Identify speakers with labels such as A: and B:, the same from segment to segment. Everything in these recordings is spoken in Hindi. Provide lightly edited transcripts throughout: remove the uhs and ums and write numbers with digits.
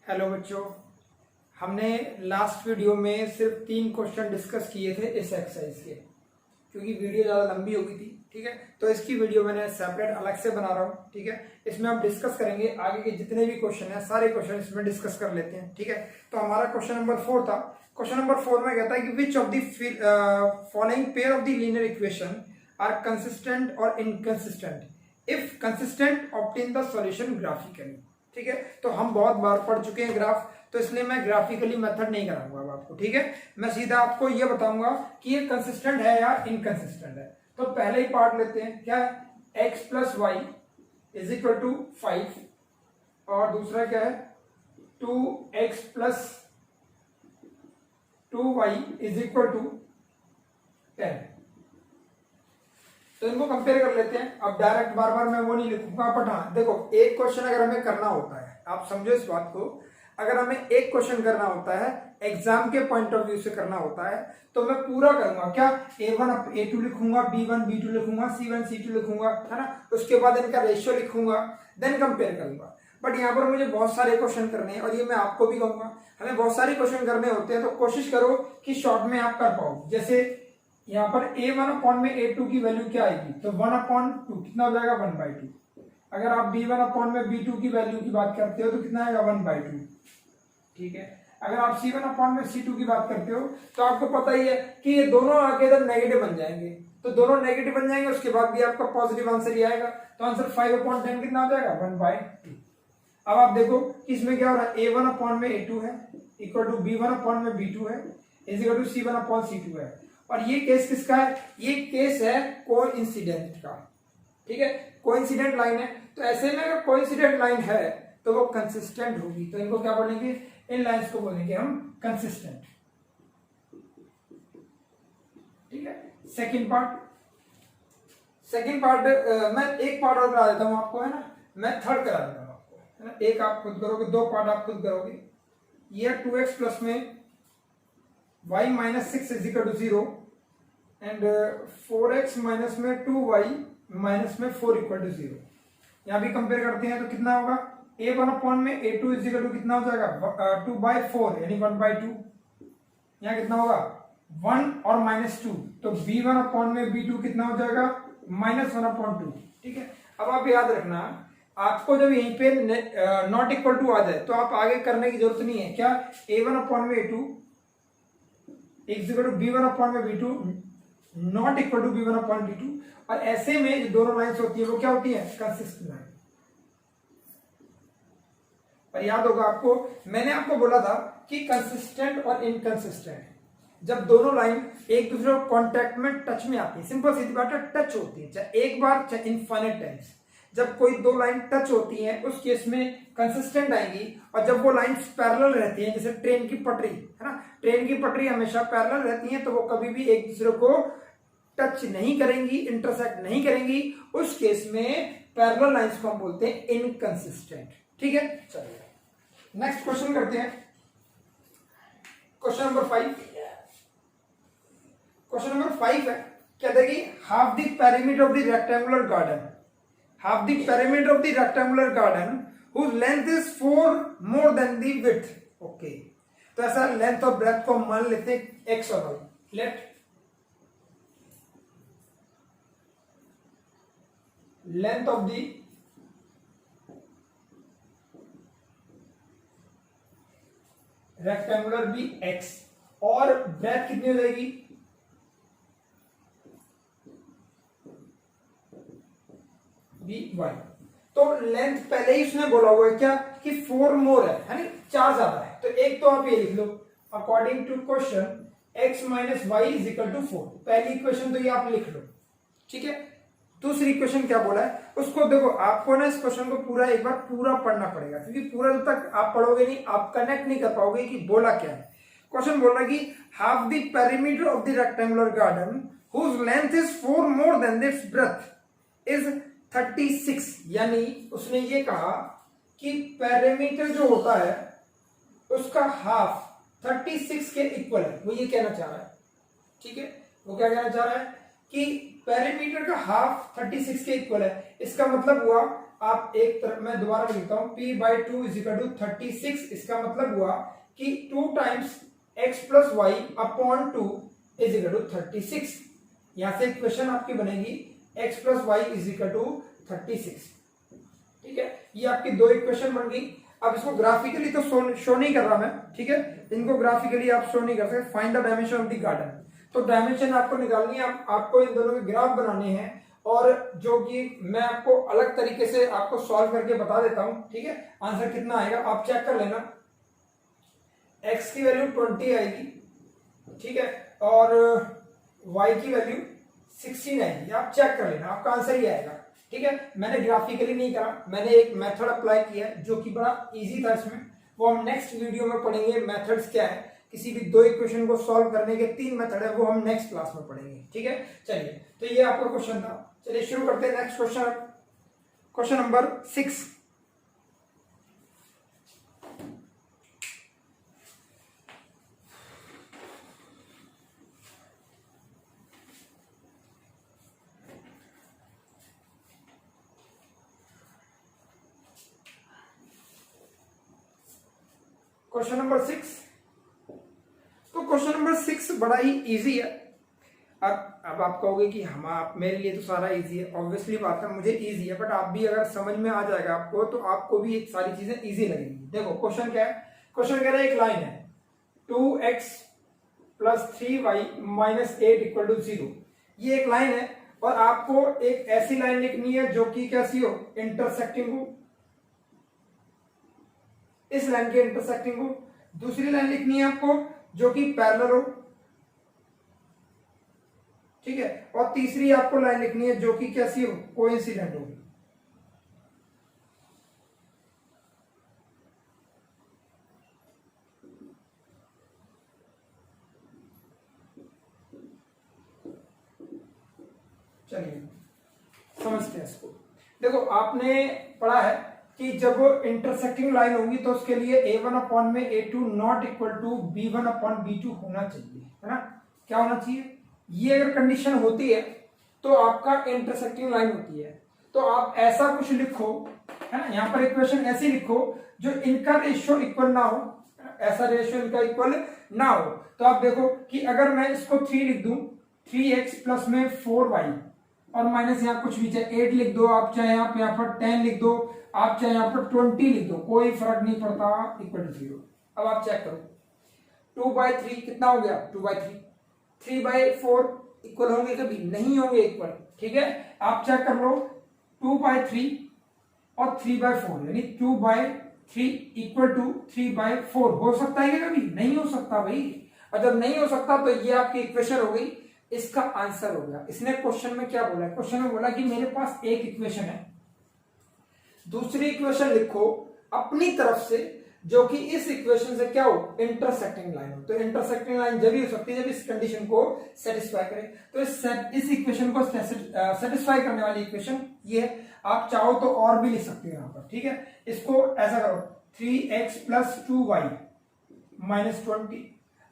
A: हेलो बच्चों, हमने लास्ट वीडियो में सिर्फ 3 क्वेश्चन डिस्कस किए थे इस एक्सरसाइज के, क्योंकि वीडियो ज़्यादा लंबी हो गई थी। ठीक है, तो इसकी वीडियो मैंने सेपरेट अलग से बना रहा हूँ। ठीक है, इसमें हम डिस्कस करेंगे आगे के जितने भी क्वेश्चन हैं, सारे क्वेश्चन इसमें डिस्कस कर लेते हैं। ठीक है, तो हमारा क्वेश्चन नंबर 4 था। क्वेश्चन नंबर 4 में कहता है कि which of the following pair of the linear equation are consistent और inconsistent. If consistent obtain the solution graphically. ठीक है, तो हम बहुत बार पढ़ चुके हैं ग्राफ, तो इसलिए मैं ग्राफिकली मेथड नहीं कराऊंगा अब आपको। ठीक है, मैं सीधा आपको यह बताऊंगा कि ये कंसिस्टेंट है या इनकंसिस्टेंट है। तो पहले ही पार्ट लेते हैं, क्या है, x plus Y is equal to 5 और दूसरा क्या है 2x plus 2y is equal to 10। तो इनको कंपेयर कर लेते हैं। अब डायरेक्ट बार बार मैं वो नहीं लिखूंगा, बट हाँ देखो, एक क्वेश्चन अगर हमें करना होता है, आप समझो इस बात को, अगर हमें एक क्वेश्चन करना होता है एग्जाम के पॉइंट ऑफ व्यू से करना होता है, तो मैं पूरा करूंगा। क्या, A1 A2 लिखूंगा, B1 B2 लिखूंगा, C1 C2 लिखूंगा, है ना। उसके बाद इनका रेशियो लिखूंगा, देन कंपेयर करूंगा। बट यहाँ पर मुझे बहुत सारे क्वेश्चन करने हैं, और ये मैं आपको भी कहूंगा, हमें बहुत सारे क्वेश्चन करने होते हैं, तो कोशिश करो कि शॉर्ट में आप कर पाओ। जैसे यहाँ पर A1 अपॉन में A2 की वैल्यू क्या आएगी, तो 1/2 कितना हो जाएगा 1/2। अगर आप B1 अपॉन में B2 की वैल्यू की बात करते हो तो कितना आएगा 1/2। ठीक है, अगर आप C1 अपॉन में C2 की बात करते हो तो आपको पता ही है कि ये दोनों आगे इधर नेगेटिव बन जाएंगे, तो दोनों नेगेटिव बन जाएंगे, उसके बाद भी आपका पॉजिटिव आंसर ही आएगा। तो आंसर 5/10 कितना हो जाएगा 1/2। अब आप देखो कि इसमें क्या हो रहा है, A1 अपॉन में A2 है इक्वल टू B1 अपॉन में B2 है is equal to C1 upon C2 है। और ये केस किसका है, ये केस है कोइंसिडेंट का। ठीक है, कोइंसिडेंट लाइन है, तो ऐसे में अगर कोइंसिडेंट लाइन है तो वो कंसिस्टेंट होगी। तो इनको क्या बोलेंगे, इन लाइंस को बोलेंगे हम कंसिस्टेंट। ठीक है, सेकंड पार्ट मैं एक पार्ट और करा देता हूं आपको, है ना, मैं थर्ड करा देता हूं आपको, है ना। एक आप खुद करोगे, 2 पार्ट आप खुद करोगे। ये 2x प्लस में y minus 6 is equal to 0 and 4x minus में 2y माइनस में 4 इक्वल टू 0। यहां भी कंपेयर करते हैं तो कितना होगा, A1 अपॉन में A2 इज इक्वल टू कितना हो जाएगा 2/4 यानी 1/2। यहां कितना होगा 1 और -2, तो B1 अपॉन में B2 कितना हो जाएगा -1/2। ठीक है, अब आप याद रखना, आपको जब यहीं पे नॉट इक्वल टू आ जाए तो आप आगे करने की जरूरत नहीं है। क्या, A1 अपॉन में A2 equal to B1 upon में B2 not equal to B1 upon B2। और ऐसे में जो दोनों लाइंस होती है वो क्या होती है, कंसिस्टेंट लाइन। और याद होगा आपको, मैंने आपको बोला था कि कंसिस्टेंट और इनकंसिस्टेंट जब दोनों लाइन एक दूसरे को कांटेक्ट में टच में आती है, सिंपल सी बात है, टच होती है, चाहे एक बार चाहे इनफाइनाइट टाइम्स। जब कोई 2 लाइन टच होती हैं उस केस में कंसिस्टेंट आएंगी। और जब वो लाइंस पैरेलल रहती हैं, जैसे ट्रेन की पटरी, है ना, ट्रेन की पटरी हमेशा पैरेलल रहती हैं, तो वो कभी भी एक दूसरे को टच नहीं करेंगी, इंटरसेक्ट नहीं करेंगी, उस केस में पैरेलल लाइंस को हम बोलते हैं इनकंसिस्टेंट। ठीक है, चलिए नेक्स्ट क्वेश्चन करते हैं। क्वेश्चन नंबर 5 है, कहते हैं कि half the perimeter of the rectangular garden, half the perimeter of the rectangular garden whose length is 4 more than the width। okay, तो ऐसा लेंथ और ब्रेथ को मान लेते हैं x और y। Late length of the rectangular भी x और ब्रेथ कितनी हो जाएगी y। तो लेंथ पहले ही उसने बोला हुआ है क्या कि 4 मोर है ना, 4 ज्यादा है। तो एक तो आप ये लिख लो, according to question x minus y is equal to 4। पहली इक्वेशन तो ये आप लिख लो। ठीक है, दूसरी इक्वेशन क्या बोला है उसको देखो, आपको ना इस क्वेश्चन को पूरा एक बार पूरा पढ़ना पड़ेगा, क्योंकि पूरा जब तक आप पढ़ोगे नहीं आप कनेक्ट नहीं कर पाओगे कि बोला क्या है। क्वेश्चन बोल रहा है कि half the perimeter of the rectangular garden whose length is 4 more than its breadth is 36। यानी उसने ये कहा कि पेरीमीटर जो होता है उसका हाफ 36 के इक्वल है, वो ये कहना चाह रहा है। ठीक है, वो क्या कहना चाह रहा है कि पेरीमीटर का हाफ 36 के इक्वल है। इसका मतलब हुआ आप एक तरफ, मैं दोबारा लिखता हूं, p by two is equal to 36। इसका मतलब हुआ कि 2 times x plus Y upon 2 is equal to 36। यहां से इक्वेशन आपकी बनेगी x plus Y is equal to 36। ठीक है, ये आपकी दो इक्वेशन बन गई। अब इसको ग्राफिकली तो शो नहीं कर रहा मैं, ठीक है, इनको ग्राफिकली आप शो नहीं कर सकते। Find the dimension of the garden, तो डायमेंशन आपको निकालनी है, आपको इन दोनों के ग्राफ बनाने हैं, और जो कि मैं आपको अलग तरीके से आपको सॉल्व करके बता देता हूं। ठीक है, आंसर कितना आएगा आप चेक कर लेना। x की वैल्यू 20 आएगी, ठीक है, और y की वैल्यू 16 आएगी। आप चेक कर लेना, आपका आंसर ही आएगा। ठीक है, मैंने ग्राफिकली नहीं करा, मैंने एक मेथड अप्लाई किया है जो कि बड़ा इजी था इसमें, वो हम नेक्स्ट वीडियो में पढ़ेंगे। मेथड्स क्या है, किसी भी दो इक्वेशन को सॉल्व करने के 3 मेथड है, वो हम नेक्स्ट क्लास में पढ़ेंगे। ठीक है, चलिए, तो ये आपका क्वेश्चन था। चलिए शुरू करते हैं next question, question number 6। Question number 6, तो क्वेश्चन नंबर 6 बड़ा ही इजी है। अब आप कहोगे कि हम आप मेरे लिए तो सारा इजी है, ऑब्वियसली बात है, मुझे इजी है, बट आप भी अगर समझ में आ जाएगा आपको, तो आपको भी सारी चीजें इजी लगेंगी। देखो क्वेश्चन क्या है, क्वेश्चन कह रहा है एक लाइन है 2x plus 3y minus 8 equal to 0। ये एक लाइन है, और आपको एक ऐसी लाइन लिखनी है जो कि कैसी हो, इंटरसेक्टिंग हो, इस लाइन के इंटरसेक्टिंग हो। दूसरी लाइन लिखनी है आपको जो कि पैरेलल हो, ठीक है, और तीसरी आपको लाइन लिखनी है जो कि कैसी हो, कोइंसिडेंट हो। चलिए समझते हैं इसको। देखो आपने पढ़ा है कि जब इंटरसेक्टिंग लाइन होगी तो उसके लिए a1 अपॉन में a2 not equal to b1 upon b2 होना चाहिए, है ना। क्या होना चाहिए, ये अगर कंडीशन होती है तो आपका इंटरसेक्टिंग लाइन होती है। तो आप ऐसा कुछ लिखो, है ना, यहाँ पर इक्वेशन ऐसी लिखो जो इनका रेशियो इक्वल ना हो, ऐसा रेशियो इनका इक्वल ना हो। तो आप देखो कि अगर मैं इसको 3 लिख दूं, 3x प्लस में 4y और माइनस यहाँ कुछ भी, चाहे 8 लिख दो आप, चाहे आप यहाँ पर 10 लिख दो आप, चाहे यहाँ पर 20 लिख दो, कोई फर्क नहीं पड़ता, इक्वल टू 0। अब आप चेक करो, 2/3 कितना हो गया, 2/3, 3/4 इक्वल होंगे कभी नहीं होंगे इक्वल। ठीक है, आप चेक कर लो, 2/3 और 3/4 यानी 2/3 इक्वल टू 3/4 हो सकता है क्या, कभी नहीं हो सकता भाई। और जब नहीं हो सकता तो ये आपकी इक्वेशन हो गई, इसका आंसर हो गया। इसने क्वेश्चन में क्या बोला है, क्वेश्चन में बोला कि मेरे पास एक इक्वेशन है, दूसरी इक्वेशन लिखो अपनी तरफ से जो कि इस इक्वेशन से क्या हो, इंटरसेक्टिंग लाइन हो। तो इंटरसेक्टिंग लाइन जब भी हो सकती है जब इस कंडीशन को सेटिस्फाई करे। तो इस इक्वेशन को सेटिस्फाई करने वाली इक्वेशन ये है। आप चाहो तो और भी लिख सकते हो यहाँ पर, ठीक है। इसको ऐसा करो, 3x प्लस 2y माइनस 20।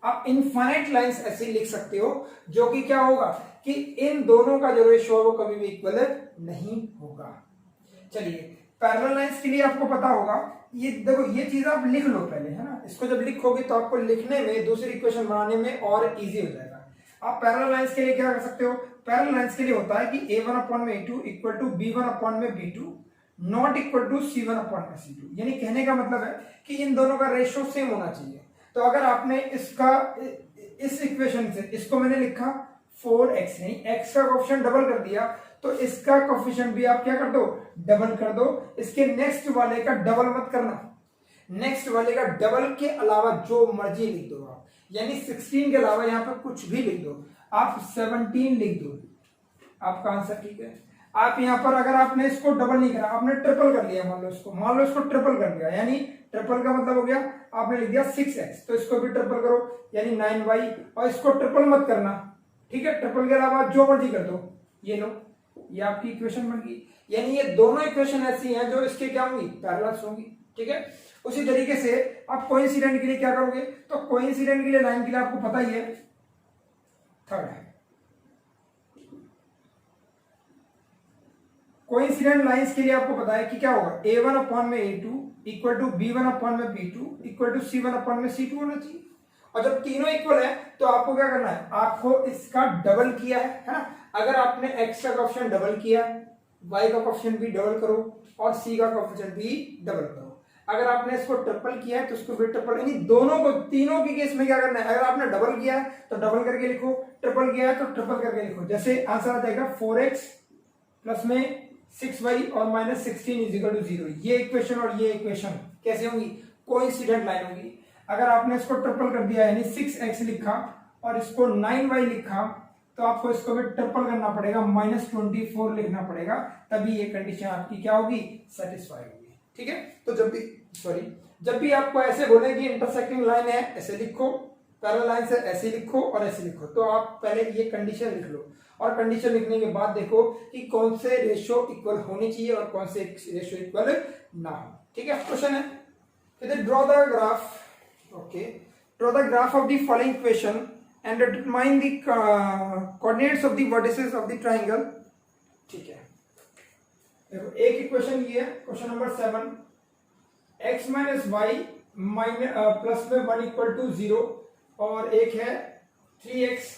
A: आप इनफाइनाइट लाइंस ऐसे लिख सकते हो जो कि क्या होगा कि इन दोनों का जो रेशियो है वो कभी भी इक्वल नहीं होगा। चलिए पैरेलल लाइंस के लिए आपको पता होगा, ये देखो ये चीज आप लिख लो पहले, है ना। इसको जब लिखोगे तो आपको लिखने में, दूसरी इक्वेशन बनाने में और इजी हो जाएगा। आप पैरेलल लाइंस के लिए क्या कर सकते हो, पैरेलल लाइंस के लिए होता है कि a1 अपॉन में a2 equal to b1 upon में b2 not equal to c1 upon में c2। यानी कहने का मतलब है कि इन दोनों का रेशियो सेम होना चाहिए। तो अगर आपने इसका इस इक्वेशन से इसको मैंने लिखा 4x, यानी x का कोएफिशिएंट डबल कर दिया, तो इसका कोएफिशिएंट भी आप क्या कर दो, डबल कर दो। इसके नेक्स्ट वाले का डबल मत करना, नेक्स्ट वाले का डबल के अलावा जो मर्जी लिख दो आप, यानी 16 के अलावा यहां पर कुछ भी लिख दो, आप 17 लिख दो, आपका आंसर ठीक है। आप यहां पर अगर आपने इसको डबल नहीं करा, आपने ट्रिपल कर लिया, मान लो इसको ट्रिपल कर लिया, यानी ट्रिपल का मतलब हो गया आपने लिख दिया 6x, तो इसको भी ट्रिपल करो यानी 9y, और इसको ट्रिपल मत करना, ठीक है। ट्रिपल के अलावा जो मर्जी कर दो, ये लो, ये आपकी इक्वेशन बन गई। यानी ये दोनों इक्वेशन ऐसी हैं जो इसके क्या होंगी, पैरेलल्स होंगी, ठीक है। उसी तरीके से आप कोइंसिडेंट के लिए क्या करोगे, तो कोइंसिडेंट के लिए लाइन के लिए आपको पता ही है, थर्ड है। कोइंसिडेंट लाइंस के लिए आपको पता है कि क्या होगा, a1 अपॉन में a2 equal to b1 upon में b2 equal to c1 upon में c2 होना चाहिए। और जब तीनों इक्वल है तो आपको क्या करना है, आपको इसका डबल किया है ना। अगर आपने x का कोएफिशिएंट डबल किया, y का कोएफिशिएंट भी डबल करो और c का कोएफिशिएंट भी डबल करो। अगर आपने इसको ट्रिपल किया है तो इसको भी ट्रिपल, यानी दोनों को, तीनों के केस में क्या करना है, अगर आपने डबल किया है तो डबल करके लिखो, ट्रिपल किया है तो ट्रिपल करके लिखो। जैसे आंसर आ जाएगा 4x प्लस में 6y और माइनस 16 इज इक्वल टू 0। ये इक्वेशन और ये इक्वेशन कैसे होंगी, कोइंसिडेंट लाइन होगी। अगर आपने इसको ट्रिपल कर दिया यानी 6x लिखा और इसको 9y लिखा तो आपको इसको भी ट्रिपल करना पड़ेगा, माइनस 24 लिखना पड़ेगा, तभी ये कंडीशन आपकी क्या होगी, सेटिस्फाई होगी। ठीक है, तो जब भी आपको ऐसे बोले कि इंटरसेक्टिंग लाइन है ऐसे लिखो, पैरेलल लाइन से ऐसे लिखो और ऐसे लिखो, तो आप पहले ये कंडीशन लिख लो और कंडीशन लिखने के बाद देखो कि कौन से रेशियो इक्वल होने चाहिए और कौन से रेशियो इक्वल ना हो। ठीक है, क्वेश्चन है, फिर draw the graph, okay, draw the graph of the following equation and determine the coordinates of the vertices of the triangle. ठीक है, देखो एक इक्वेशन ये है, question number 7, x minus Y plus में 1 इक्वल टू 0 और एक है 3x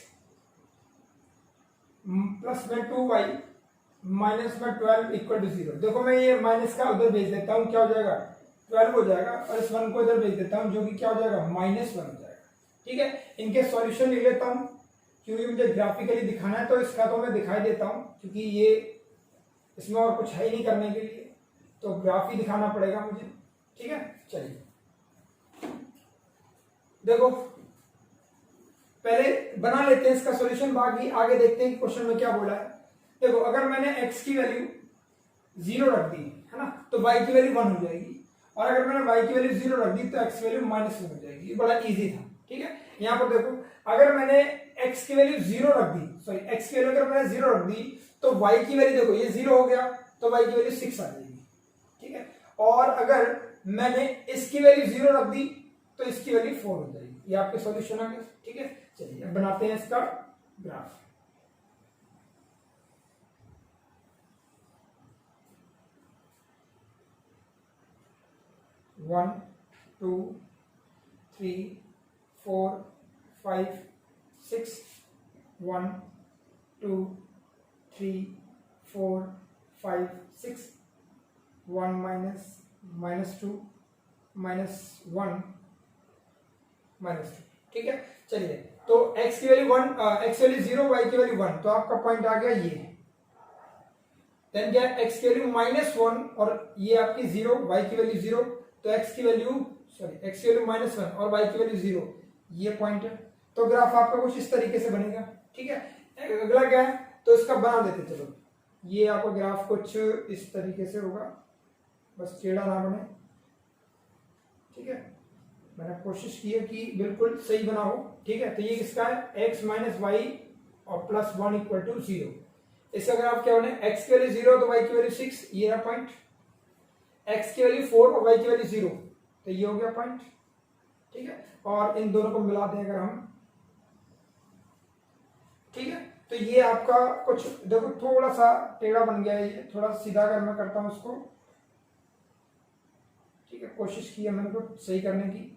A: प्लस में 2y माइनस में 12 इक्वल टू 0। देखो मैं ये माइनस का उधर भेज देता हूँ, क्या हो जाएगा 12 हो जाएगा, और इस 1 को इधर भेज देता हूँ जो कि क्या हो जाएगा -1 हो जाएगा। ठीक है, इनके सॉल्यूशन लिख लेता हूँ क्योंकि मुझे ग्राफिकली दिखाना है, तो इसका तो मैं दिखाई देता हूँ क्योंकि ये इसमें और कुछ है ही नहीं करने के लिए, तो ग्राफ ही दिखाना पड़ेगा मुझे। ठीक है, चलिए देखो पहले बना लेते हैं इसका सॉल्यूशन, बाकी आगे देखते हैं कि क्वेश्चन में क्या बोला है। देखो अगर मैंने x की वैल्यू 0 रख दी है ना, तो y की वैल्यू 1 हो जाएगी, और अगर मैंने y की वैल्यू 0 रख दी तो x की वैल्यू -1 हो जाएगी। ये बड़ा इजी था। ठीक है, यहाँ पर देखो अगर मैंने x की वैल्यू 0 रख दी, सॉरी x की वैल्यू अगर मैंने 0 रख दी तो y की वैल्यू देखो ये 0 हो गया तो y की वैल्यू 6 आ जाएगी। ठीक है, और अगर मैंने इसकी वैल्यू 0 रख दी तो इसकी वैल्यू 4 हो जाएगी। ये आपके सॉल्यूशन आ गए। ठीक है, चलिए अब बनाते हैं इसका ग्राफ। वन 2 3 4 5 6 1 2 3 4 5 6 1 -2 -1 -2। ठीक है, चलिए तो x की वैल्यू 1, x की वैल्यू 0, y की वैल्यू 1, तो आपका पॉइंट आ गया ये। देन क्या है, x की वैल्यू -1 और ये आपकी 0, y की वैल्यू 0, तो x की वैल्यू x की वैल्यू -1 और y की वैल्यू 0, ये पॉइंट है। तो ग्राफ आपका कुछ इस तरीके से बनेगा। ठीक है, अगला क्या है, तो इसका बना देते चलो। ये आपका ग्राफ कुछ इस तरीके से होगा, बस टेढ़ा ना बने। ठीक है, मैंने कोशिश की है कि बिल्कुल सही बना हो। ठीक है, तो ये किसका है, x माइनस वाई और प्लस 1 इक्वल टू 0। इसका ग्राफ क्या बने, x की वैल्यू 0 तो y की वैल्यू 6, ये रहा पॉइंट। x की वैल्यू 4 और y की वैल्यू 0, तो ये हो गया पॉइंट। ठीक है, और इन दोनों को मिला दें अगर हम, ठीक है, तो ये आपका कुछ देखो थोड़ा सा टेढ़ा बन गया है, ये थोड़ा सीधा अगर मैं करता हूं इसको। ठीक है, कोशिश की है मैंने को सही करने की।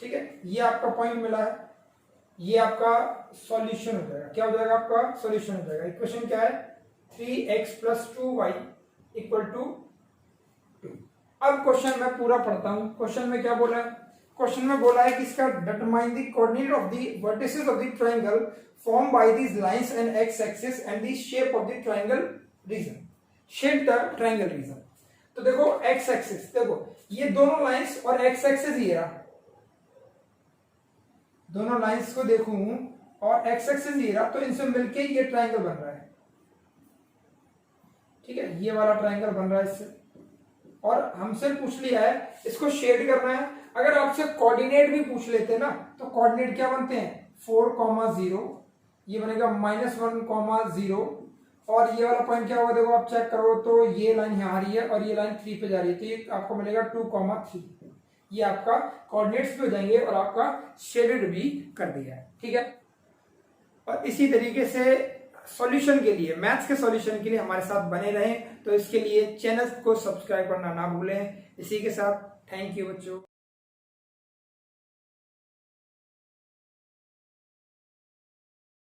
A: ठीक है, ये आपका पॉइंट मिला है, ये आपका सॉल्यूशन हो जाएगा। क्या हो जाएगा, आपका सॉल्यूशन हो जाएगा। इक्वेशन क्या है, 3x plus 2y equal to 2। अब क्वेश्चन मैं पूरा पढ़ता हूं। क्वेश्चन में क्या बोला है, क्वेश्चन में बोला है कि इसका determine the coordinate of the vertices of the triangle form by these lines and X axis and the shape of the triangle region, shape the triangle region. तो देखो एक्स एक्सिस, देखो ये दोनों लाइंस और एक्स एक्सिस ही है, दोनों लाइंस को देखूं और एक्स एक्सिस ही रहा, तो इनसे मिलके ये ट्रायंगल बन रहा है। ठीक है, ये वाला ट्रायंगल बन रहा है इससे, और हमसे पूछ लिया है इसको शेड करना है। अगर आपसे कोऑर्डिनेट भी पूछ लेते हैं ना, तो कोऑर्डिनेट क्या बनते हैं, 4,0, ये बनेगा -1,0, और ये वाला पॉइंट क्या होगा, देखो आप चेक करो तो ये लाइन यहाँ आ रही है और ये लाइन 3 पे जा रही है, तो ये आपको मिलेगा 2,3। ये आपका कोऑर्डिनेट्स भी हो जाएंगे और आपका शेडेड भी कर दिया है। ठीक है, और इसी तरीके से सॉल्यूशन के लिए, मैथ्स के सॉल्यूशन के लिए हमारे साथ बने रहें। तो इसके लिए चैनल को सब्सक्राइब करना ना भूलें। इसी के साथ थैंक यू बच्चों।